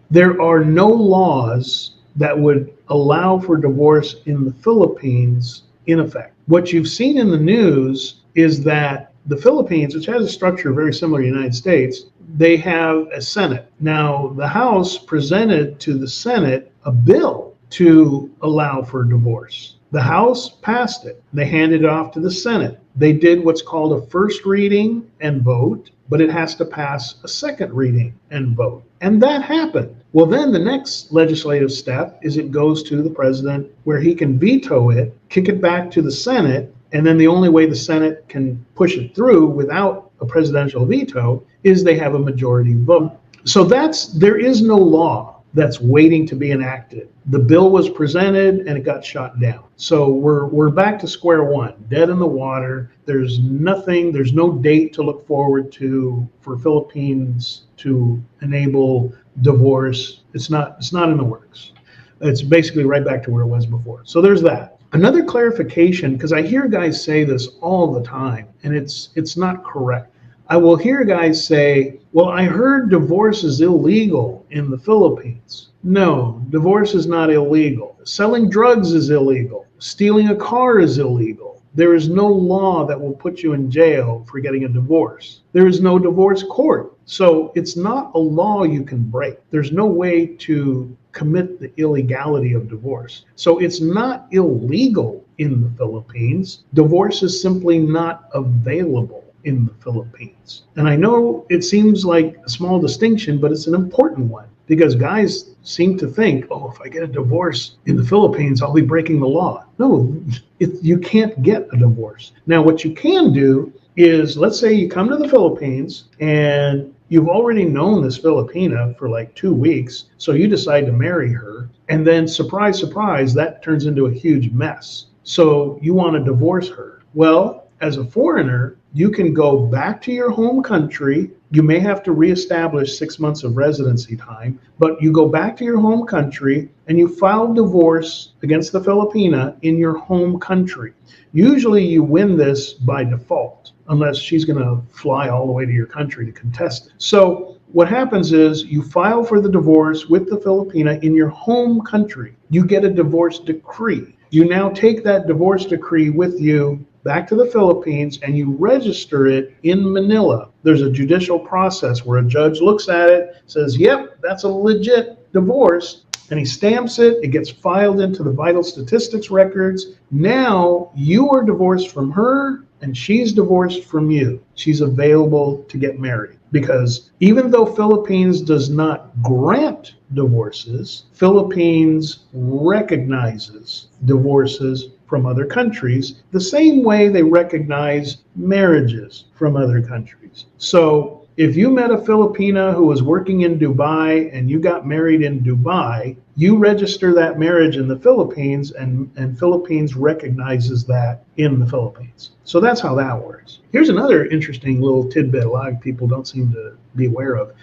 There are no laws that would allow for divorce in the Philippines in effect. What you've seen in the news is that the Philippines, which has a structure very similar to the United States, they have a Senate. Now, the House presented to the Senate a bill to allow for divorce. The House passed it. They handed it off to the Senate. They did what's called a first reading and vote, but it has to pass a second reading and vote. And that happened. Well, then the next legislative step is it goes to the president where he can veto it, kick it back to the Senate, and then the only way the Senate can push it through without a presidential veto is they have a majority vote. So there is no law that's waiting to be enacted. The bill was presented and it got shot down. So we're back to square one, dead in the water. There's nothing, there's no date to look forward to for Philippines to enable divorce. It's not in the works. It's basically right back to where it was before. So there's that. Another clarification, because I hear guys say this all the time, and it's not correct. I will hear guys say, well, I heard divorce is illegal in the Philippines. No, divorce is not illegal. Selling drugs is illegal. Stealing a car is illegal. There is no law that will put you in jail for getting a divorce. There is no divorce court. So it's not a law you can break. There's no way to commit the illegality of divorce. So it's not illegal in the Philippines. Divorce is simply not available in the Philippines. And I know it seems like a small distinction, but it's an important one because guys seem to think, oh, if I get a divorce in the Philippines, I'll be breaking the law. No, you can't get a divorce. Now, what you can do is, let's say you come to the Philippines and you've already known this Filipina for like 2 weeks, so you decide to marry her, and then surprise, surprise, that turns into a huge mess. So you want to divorce her. Well, as a foreigner, you can go back to your home country. You may have to reestablish 6 months of residency time, but you go back to your home country and you file divorce against the Filipina in your home country. Usually you win this by default, unless she's going to fly all the way to your country to contest it. So what happens is you file for the divorce with the Filipina in your home country. You get a divorce decree. You now take that divorce decree with you back to the Philippines and you register it in Manila. There's a judicial process where a judge looks at it, says, yep, that's a legit divorce, and he stamps it. It gets filed into the vital statistics records. Now you are divorced from her and she's divorced from you. She's available to get married. Because even though Philippines does not grant divorces, Philippines recognizes divorces from other countries the same way they recognize marriages from other countries. So if you met a Filipina who was working in Dubai and you got married in Dubai, you register that marriage in the Philippines and Philippines recognizes that in the Philippines. So that's how that works. Here's another interesting little tidbit a lot of people don't seem to be aware of.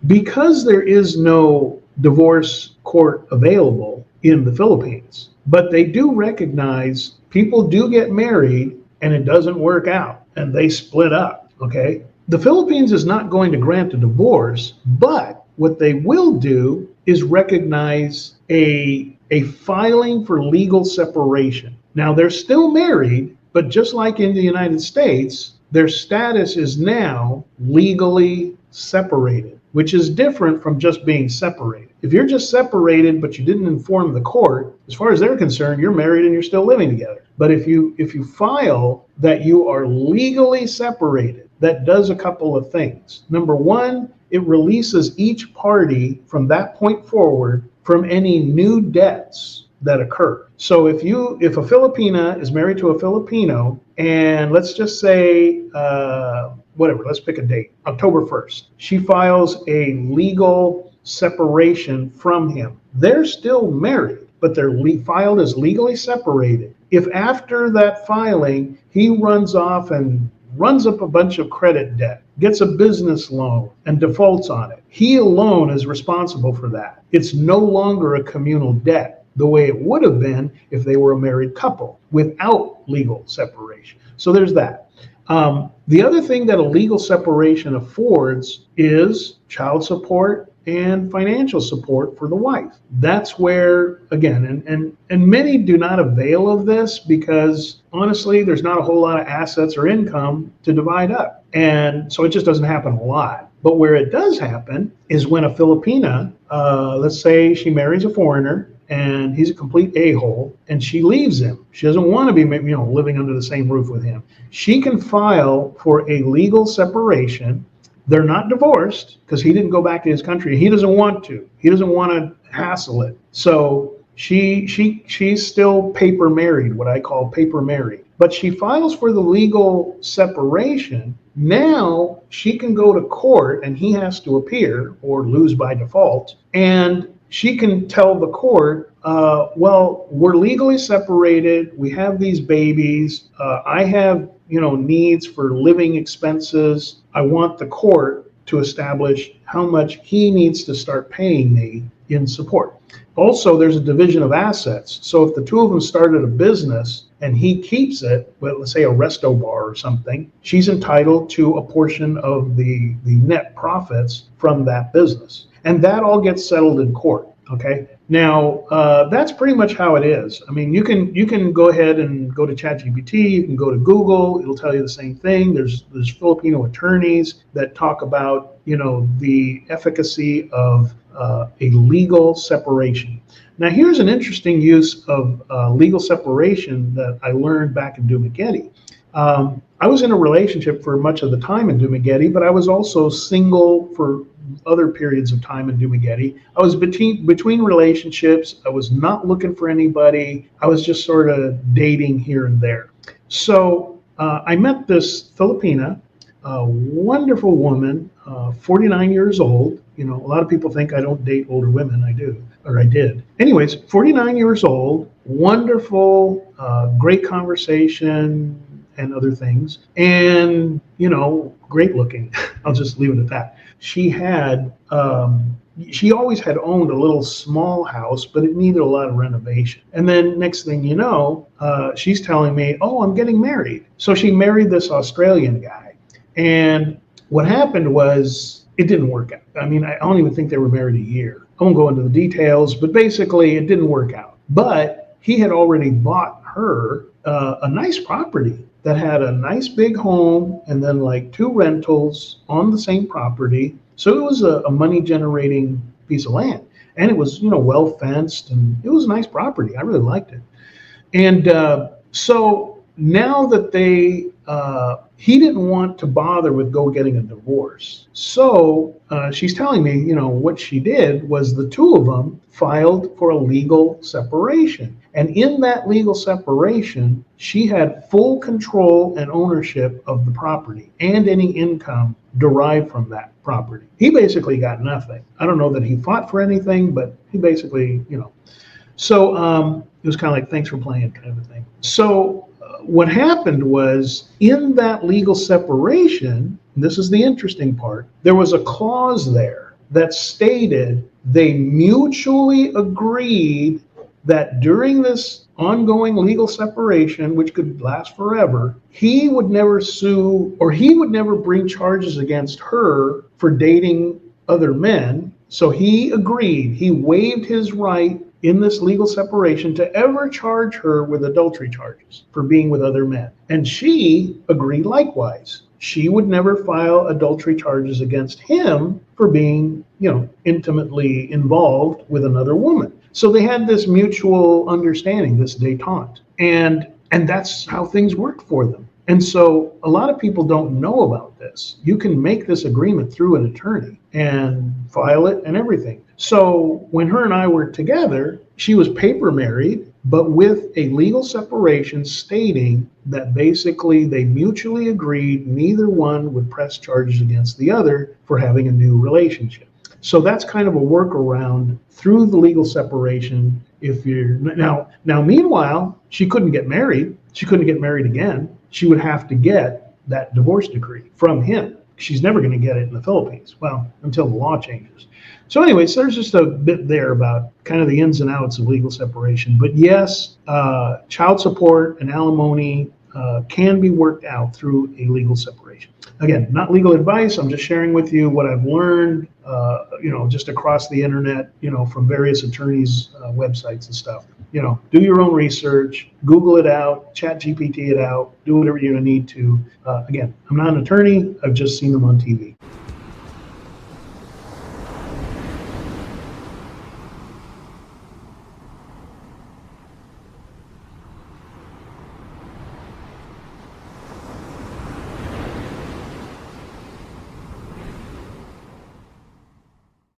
Because there is no divorce court available in the Philippines, but they do recognize people do get married and it doesn't work out and they split up, okay? The Philippines is not going to grant a divorce, but what they will do is recognize a filing for legal separation. Now, they're still married, but just like in the United States, their status is now legally separated, which is different from just being separated. If you're just separated, but you didn't inform the court, as far as they're concerned, you're married and you're still living together. But if you file that you are legally separated, that does a couple of things. Number one, it releases each party from that point forward from any new debts that occur. So if a Filipina is married to a Filipino, and let's just say, let's pick a date, October 1st, she files a legal separation from him. They're still married, but they're filed as legally separated. If after that filing, he runs off and runs up a bunch of credit debt, gets a business loan, and defaults on it, he alone is responsible for that. It's no longer a communal debt the way it would have been if they were a married couple without legal separation. So there's that. The other thing that a legal separation affords is child support and financial support for the wife. That's where, again, and many do not avail of this because honestly, there's not a whole lot of assets or income to divide up. And so it just doesn't happen a lot. But where it does happen is when a Filipina, let's say she marries a foreigner, and he's a complete a-hole, and she leaves him. She doesn't want to be, living under the same roof with him. She can file for a legal separation. They're not divorced because he didn't go back to his country. He doesn't want to. He doesn't want to hassle it. So she's still paper married, what I call paper married. But she files for the legal separation. Now she can go to court, and he has to appear or lose by default. And she can tell the court, well, we're legally separated. We have these babies. I have, needs for living expenses. I want the court to establish how much he needs to start paying me in support. Also, there's a division of assets. So if the two of them started a business and he keeps it, well, let's say a resto bar or something, she's entitled to a portion of the net profits from that business. And that all gets settled in court. Okay. Now, that's pretty much how it is. I mean, you can go ahead and go to ChatGPT. You can go to Google. It'll tell you the same thing. There's Filipino attorneys that talk about, the efficacy of a legal separation. Now, here's an interesting use of legal separation that I learned back in Dumaguete. I was in a relationship for much of the time in Dumaguete, but I was also single for other periods of time in Dumaguete. I was between relationships. I was not looking for anybody. I was just sort of dating here and there. So I met this Filipina, a wonderful woman, 49 years old. A lot of people think I don't date older women. I do, or I did. Anyways, 49 years old, wonderful, great conversation and other things. And, great looking. I'll just leave it at that. She had, she always had owned a little small house, but it needed a lot of renovation. And then next thing you know, she's telling me, oh, I'm getting married. So she married this Australian guy. And what happened was it didn't work out. I mean, I don't even think they were married a year. I won't go into the details, but basically it didn't work out. But he had already bought her a nice property that had a nice big home and then like 2 rentals on the same property. So it was a money generating piece of land. And it was, well fenced, and it was a nice property. I really liked it. And so now that he didn't want to bother with getting a divorce. So she's telling me, what she did was the two of them filed for a legal separation. And in that legal separation, she had full control and ownership of the property and any income derived from that property. He basically got nothing. I don't know that he fought for anything, but he basically, So it was kind of like, thanks for playing kind of a thing. So what happened was in that legal separation, and this is the interesting part, there was a clause there that stated they mutually agreed that during this ongoing legal separation, which could last forever, he would never sue, or he would never bring charges against her for dating other men. So he agreed, he waived his right in this legal separation to ever charge her with adultery charges for being with other men. And she agreed likewise. She would never file adultery charges against him for being, intimately involved with another woman. So they had this mutual understanding, this détente. And that's how things worked for them. And so a lot of people don't know about this. You can make this agreement through an attorney and file it and everything. So when her and I were together, she was paper married, but with a legal separation stating that basically they mutually agreed neither one would press charges against the other for having a new relationship. So that's kind of a workaround through the legal separation. If you're now, meanwhile, she couldn't get married. She couldn't get married again. She would have to get that divorce decree from him. She's never going to get it in the Philippines. Well, until the law changes. So anyways, there's just a bit there about kind of the ins and outs of legal separation. But yes, child support and alimony can be worked out through a legal separation. Again, not legal advice. I'm just sharing with you what I've learned, just across the internet, from various attorneys' websites and stuff. Do your own research, Google it out, chat GPT it out, do whatever you need to. Again, I'm not an attorney. I've just seen them on TV.